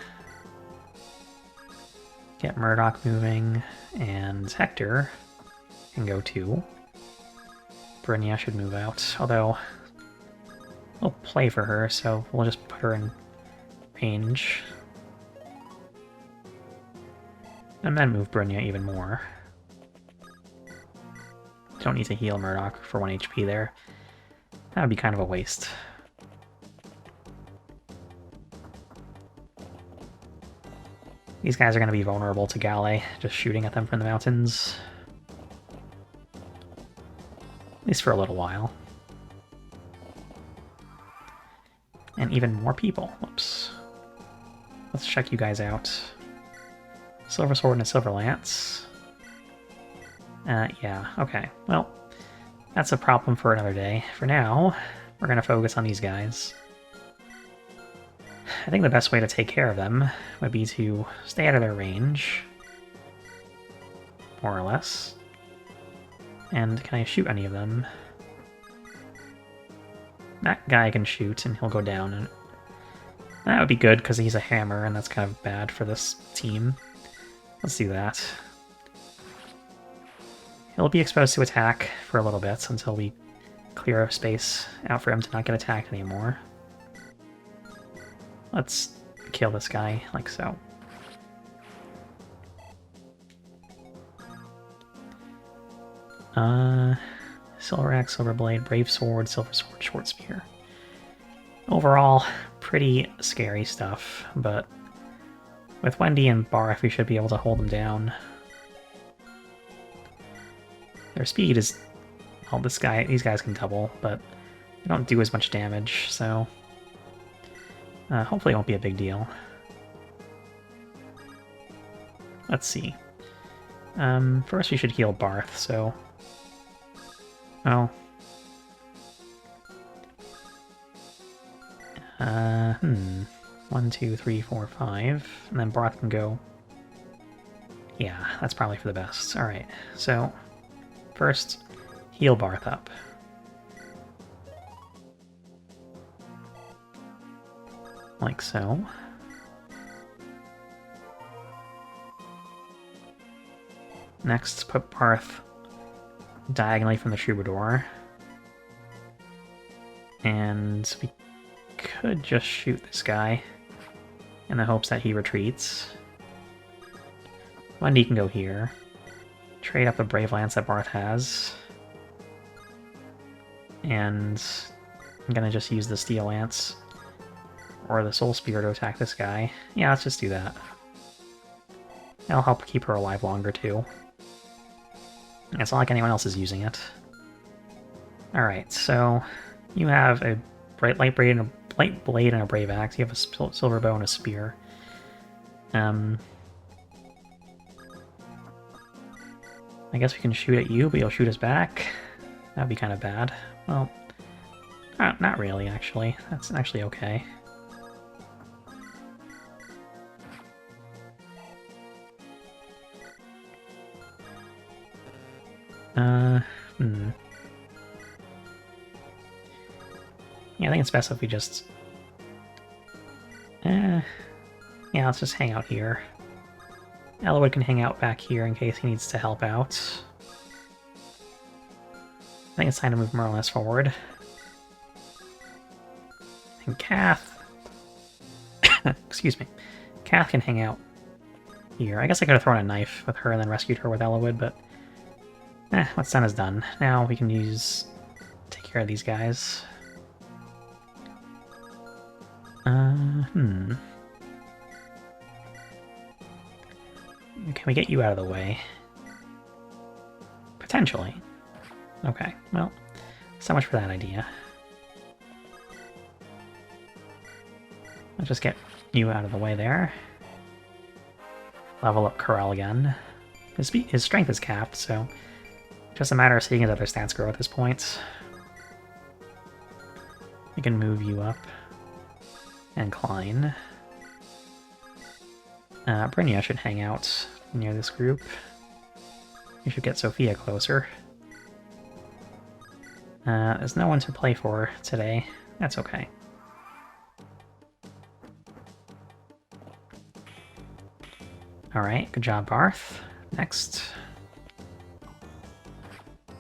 Get Murdoch moving, and Hector can go too. Brynja should move out, although we'll play for her, so we'll just put her in range. And then move Brynja even more. Don't need to heal Murdoch for 1 HP there. That would be kind of a waste. These guys are going to be vulnerable to Galley, just shooting at them from the mountains. At least for a little while. And even more people. Whoops. Let's check you guys out. Silver Sword and a Silver Lance. Yeah, okay. Well, that's a problem for another day. For now, we're going to focus on these guys. I think the best way to take care of them would be to stay out of their range. More or less. And can I shoot any of them? That guy can shoot, and he'll go down. And that would be good, because he's a hammer, and that's kind of bad for this team. Let's do that. He'll be exposed to attack for a little bit until we clear a space out for him to not get attacked anymore. Let's kill this guy, like so. Silver Axe, Silver Blade, Brave Sword, Silver Sword, Short Spear. Overall, pretty scary stuff, but with Wendy and Barth, we should be able to hold them down. Their speed is... well, these guys can double, but they don't do as much damage, so... hopefully it won't be a big deal. Let's see. First we should heal Barth, so... oh. 1, 2, 3, 4, 5, and then Barth can go... yeah, that's probably for the best. Alright, so... first, heal Barth up. Like so. Next, put Barth diagonally from the Troubadour. And we could just shoot this guy in the hopes that he retreats. Wendy can go here. Trade up the Brave Lance that Barth has. And I'm gonna just use the Steel Lance or the Soul Spear to attack this guy. Yeah, let's just do that. That'll help keep her alive longer, too. It's not like anyone else is using it. Alright, so you have a light blade and a Brave Axe. You have a silver bow and a spear. I guess we can shoot at you, but you'll shoot us back. That'd be kind of bad. Well, not really, actually. That's actually okay. Yeah, I think it's best if we just... yeah, let's just hang out here. Elwood can hang out back here in case he needs to help out. I think it's time to move more or less forward. And Kath... excuse me. Kath can hang out here. I guess I could have thrown a knife with her and then rescued her with Elwood, but... what's done is done. Now we can take care of these guys. Can we get you out of the way? Potentially. Okay, well, so much for that idea. Let's just get you out of the way there. Level up Corel again. His strength is capped, so just a matter of seeing his other stats grow at this point. We can move you up. And Klein. Brynja should hang out near this group. We should get Sophia closer. There's no one to play for today. That's okay. Alright, good job, Barth. Next.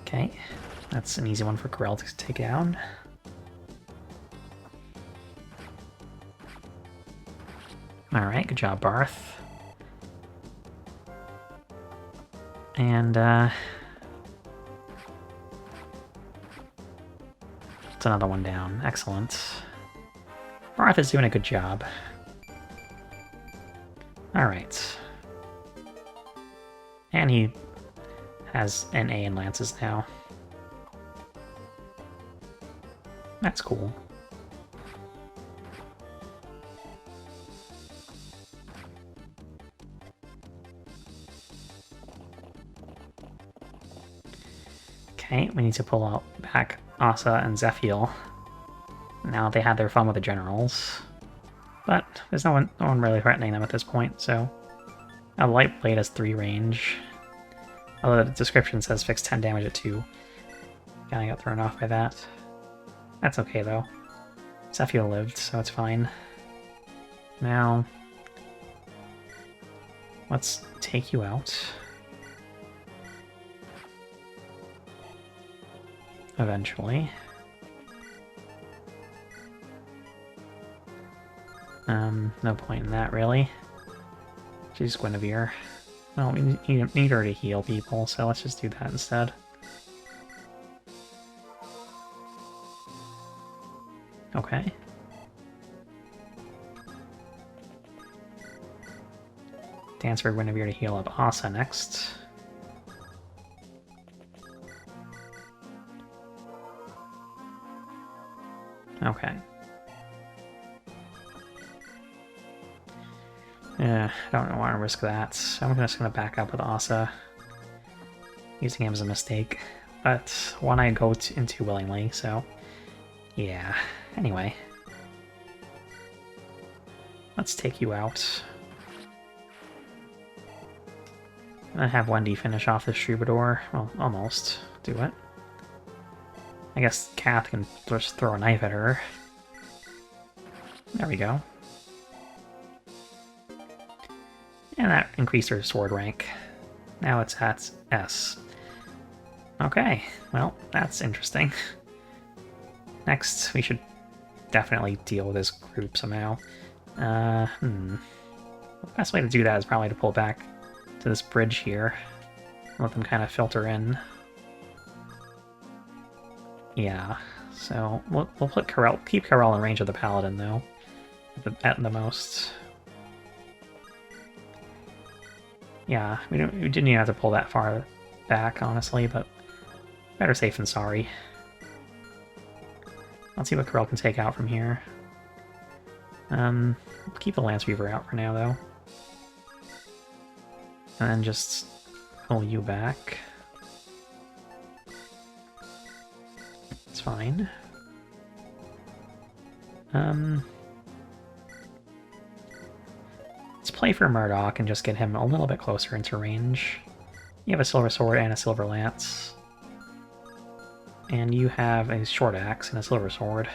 Okay, that's an easy one for Corel to take down. Alright, good job, Barth. And, it's another one down. Excellent. Barth is doing a good job. Alright. And he has an A in lances now. That's cool. Okay, we need to pull out back Asa and Zephiel. Now they had their fun with the generals. But there's no one really threatening them at this point, so... A light blade has 3 range. Although the description says fix 10 damage at 2. Kinda got thrown off by that. That's okay though. Zephiel lived, so it's fine. Now... let's take you out. Eventually. No point in that, really. She's Guinevere. Well, we need her to heal people, so let's just do that instead. Okay. Dance for Guinevere to heal up Asa next. Okay. Yeah, I don't want to risk that. I'm just going to back up with Asa. Using him as a mistake. But one I go into willingly, so... yeah. Anyway. Let's take you out. I'm going to have Wendy finish off this Troubadour. Well, almost. Do it. I guess Kath can just throw a knife at her. There we go. And that increased her sword rank. Now it's at S. Okay, well, that's interesting. Next, we should definitely deal with this group somehow. The best way to do that is probably to pull back to this bridge here. Let them kind of filter in. Yeah, so we'll put keep Karel in range of the Paladin, though, at the most. Yeah, we didn't even have to pull that far back, honestly, but better safe than sorry. Let's see what Karel can take out from here. Keep the Lance Weaver out for now, though. And then just pull you back. It's fine. Let's play for Murdoch and just get him a little bit closer into range. You have a silver sword and a silver lance. And you have a short axe and a silver sword.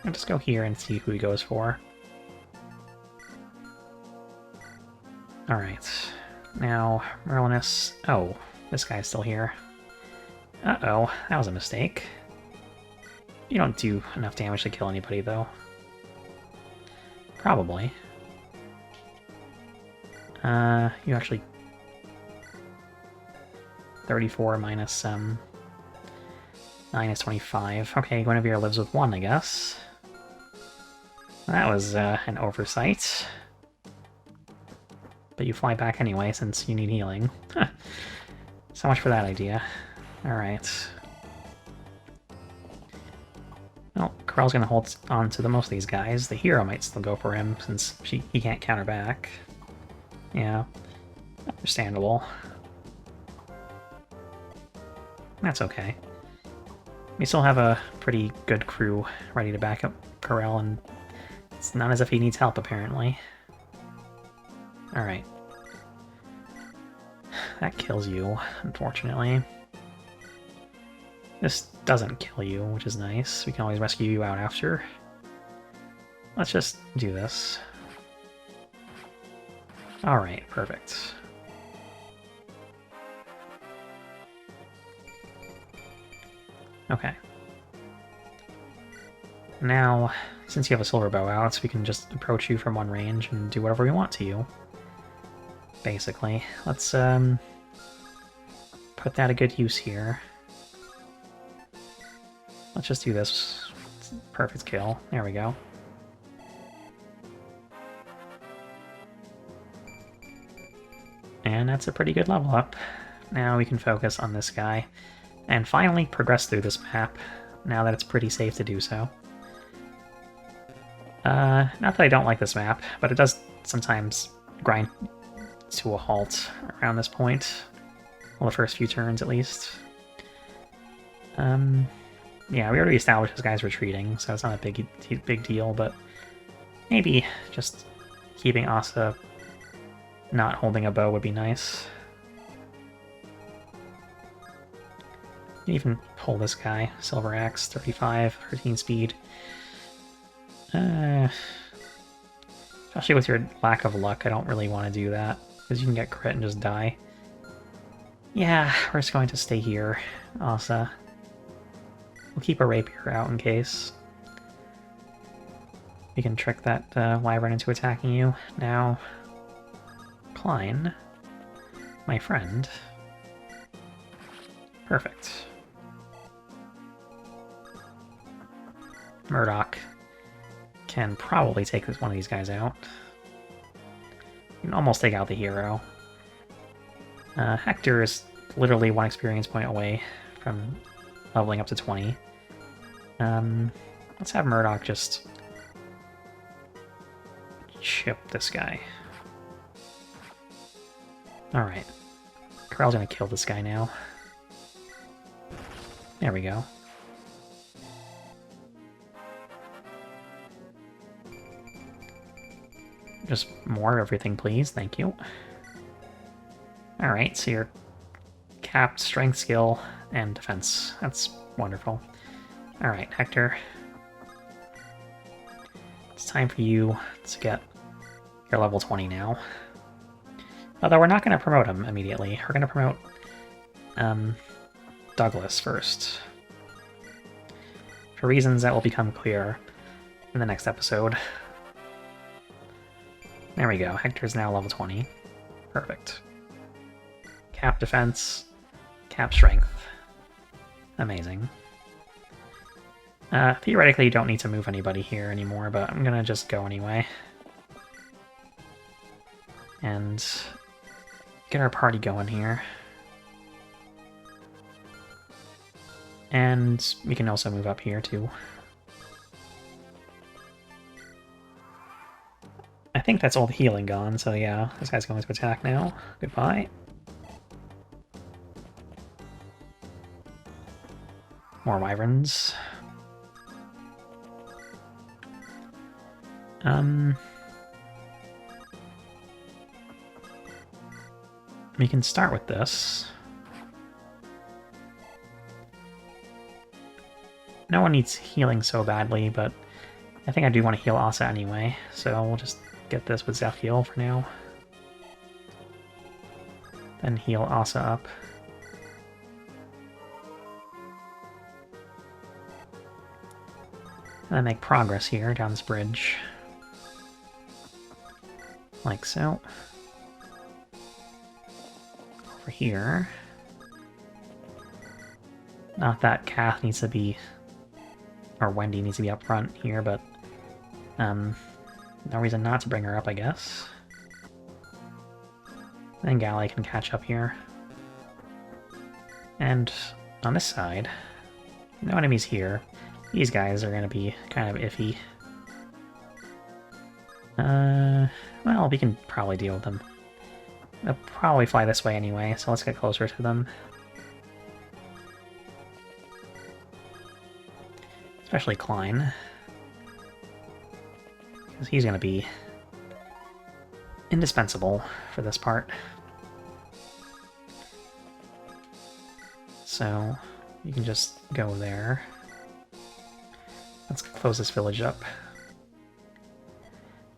I'll just go here and see who he goes for. Alright. Now, Merlinus... oh, this guy's still here. Uh-oh, that was a mistake. You don't do enough damage to kill anybody, though. Probably. You actually... 34 minus, 9 is 25. Okay, Guinevere lives with 1, I guess. That was, an oversight. But you fly back anyway, since you need healing. Huh. So much for that idea. Alright. Well, Karel's gonna hold on to most of these guys. The hero might still go for him, since he can't counter back. Yeah. Understandable. That's okay. We still have a pretty good crew ready to back up Karel, and it's not as if he needs help, apparently. Alright. That kills you, unfortunately. This doesn't kill you, which is nice. We can always rescue you out after. Let's just do this. Alright, perfect. Okay. Now, since you have a silver bow out, we can just approach you from one range and do whatever we want to you. Basically. Let's, put that to good use here. Let's just do this. Perfect kill. There we go. And that's a pretty good level up. Now we can focus on this guy. And finally progress through this map, now that it's pretty safe to do so. Not that I don't like this map, but it does sometimes grind to a halt around this point. Well, the first few turns, at least. Yeah, we already established this guy's retreating, so it's not a big deal, but maybe just keeping Asa not holding a bow would be nice. You can even pull this guy, Silver Axe, 35, 13 speed. Especially with your lack of luck, I don't really want to do that, because you can get crit and just die. Yeah, we're just going to stay here, Asa. We'll keep a rapier out in case. We can trick that wyvern into attacking you. Now, Klein, my friend. Perfect. Murdoch can probably take one of these guys out. You can almost take out the hero. Hector is literally 1 experience point away from leveling up to 20. Let's have Murdoch just chip this guy. Alright. Corral's gonna kill this guy now. There we go. Just more of everything, please. Thank you. Alright, so you're capped strength, skill, and defense. That's wonderful. Alright, Hector. It's time for you to get your level 20 now. Although we're not going to promote him immediately. We're going to promote Douglas first. For reasons that will become clear in the next episode. There we go. Hector's now level 20. Perfect. Cap defense, cap strength. Amazing. Theoretically, you don't need to move anybody here anymore, but I'm gonna just go anyway. And get our party going here. And we can also move up here, too. I think that's all the healing gone, so yeah, this guy's going to attack now. Goodbye. More wyverns. We can start with this. No one needs healing so badly, but I think I do want to heal Asa anyway, so we'll just get this with Zeph heal for now. Then heal Asa up. And then make progress here down this bridge. Like so. Over here. Not that Kath needs to be, or Wendy needs to be up front here, but no reason not to bring her up, I guess. Then Galley can catch up here. And on this side, no enemies here. These guys are going to be kind of iffy. Well, we can probably deal with them. They'll probably fly this way anyway, so let's get closer to them. Especially Klein. Because he's going to be indispensable for this part. So, you can just go there. Let's close this village up.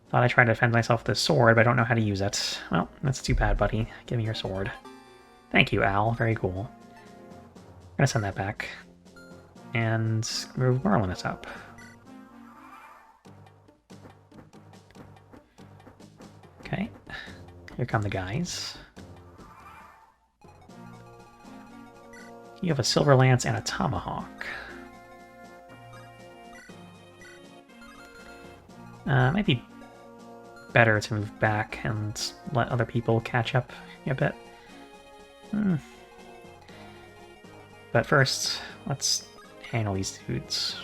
Thought I tried to defend myself with this sword, but I don't know how to use it. Well, that's too bad, buddy. Give me your sword. Thank you, Al. Very cool. I'm gonna send that back. And move Merlinus up. Okay. Here come the guys. You have a silver lance and a tomahawk. Might be better to move back and let other people catch up a bit. But first, let's handle these dudes.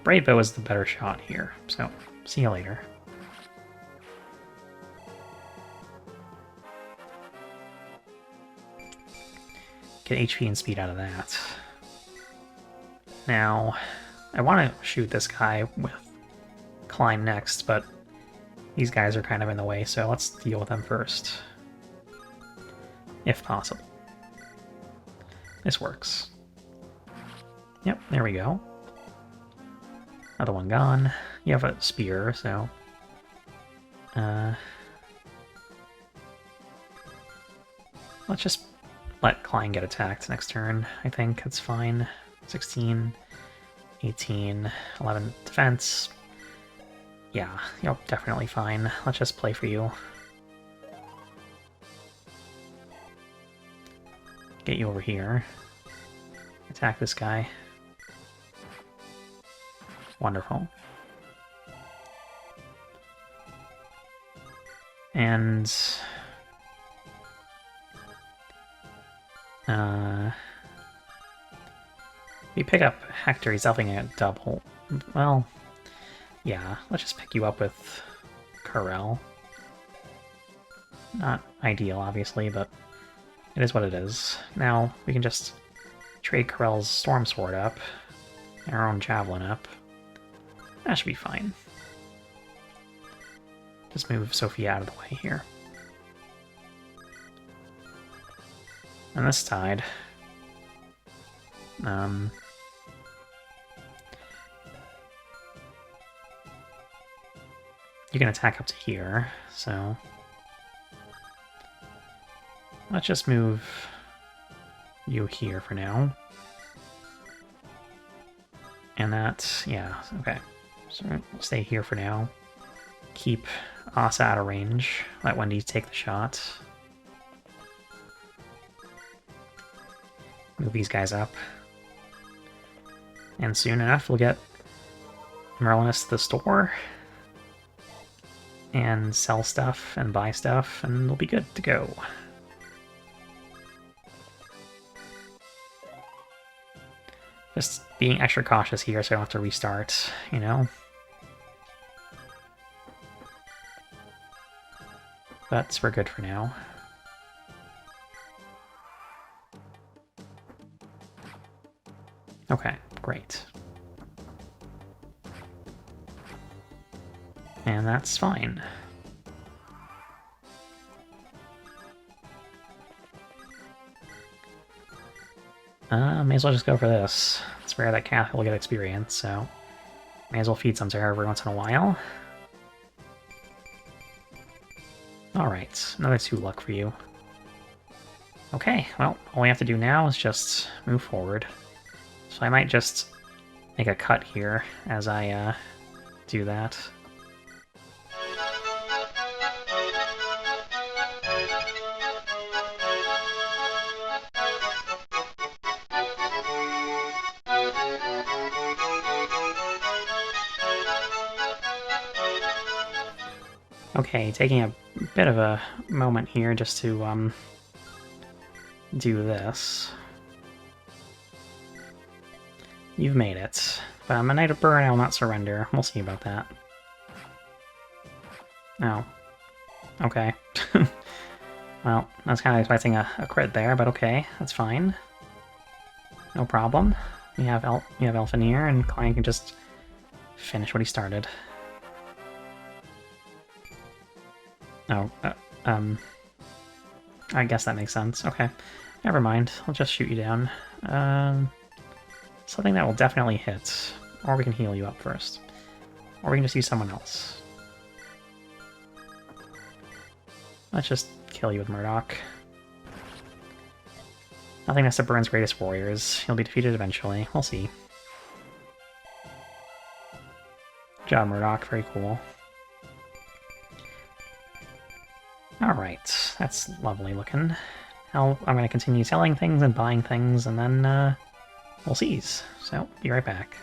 Brave Bow is the better shot here, so see you later. get HP and speed out of that. Now, I want to shoot this guy with Klein next, but these guys are kind of in the way, so let's deal with them first. If possible. This works. Yep, there we go. Another one gone. You have a spear, so... let's just let Klein get attacked next turn. I think that's fine. 16, 18, 11 defense. Yeah, you're definitely fine. Let's just play for you. Get you over here. Attack this guy. Wonderful. And... we pick up Hector, he's helping a double. Well, yeah, let's just pick you up with Karel. Not ideal, obviously, but it is what it is. Now, we can just trade Karel's Storm Sword up, and our own Javelin up. That should be fine. Just move Sophia out of the way here. And this side, you can attack up to here, so let's just move you here for now. And that, yeah, okay. So we'll stay here for now. Keep Asa out of range. Let Wendy take the shot. Move these guys up. And soon enough, we'll get Merlinus to the store. And sell stuff and buy stuff, and we'll be good to go. Just being extra cautious here so I don't have to restart, you know? But we're good for now. Okay, great. And that's fine. May as well just go for this. It's rare that Kathy will get experience, so may as well feed some to her every once in a while. Alright, another 2 luck for you. Okay, well, all we have to do now is just move forward. So I might just make a cut here as I do that. Okay, taking a bit of a moment here just to do this. You've made it. But I'm a Knight of Burn, I will not surrender. We'll see about that. Oh. Okay. Well, I was kind of expecting a crit there, but okay, that's fine. No problem. You have Elfenir, and Klein can just finish what he started. Oh, I guess that makes sense. Okay. Never mind. I'll just shoot you down. Something that will definitely hit. Or we can heal you up first. Or we can just use someone else. Let's just kill you with Murdoch. Nothing that's to Burn's greatest warriors. He'll be defeated eventually. We'll see. Good job, Murdoch. Very cool. Alright, that's lovely looking. Now I'm going to continue selling things and buying things, and then we'll seize. So, be right back.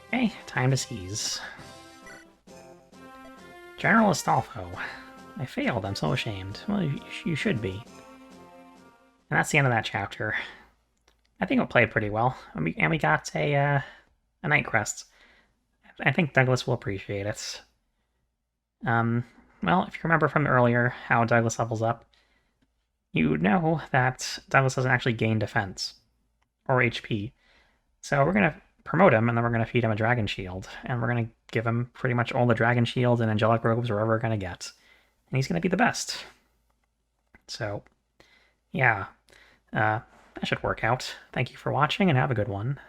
Okay, time to seize. General Astolfo. I failed, I'm so ashamed. Well, you should be. And that's the end of that chapter. I think it played pretty well. And we got a Knight Crest. I think Douglas will appreciate it. Well, if you remember from earlier how Douglas levels up, you know that Douglas doesn't actually gain defense or HP. So we're going to promote him, and then we're going to feed him a Dragon Shield, and we're going to give him pretty much all the Dragon Shields and Angelic Robes we're ever going to get. And he's going to be the best. So, yeah, that should work out. Thank you for watching, and have a good one.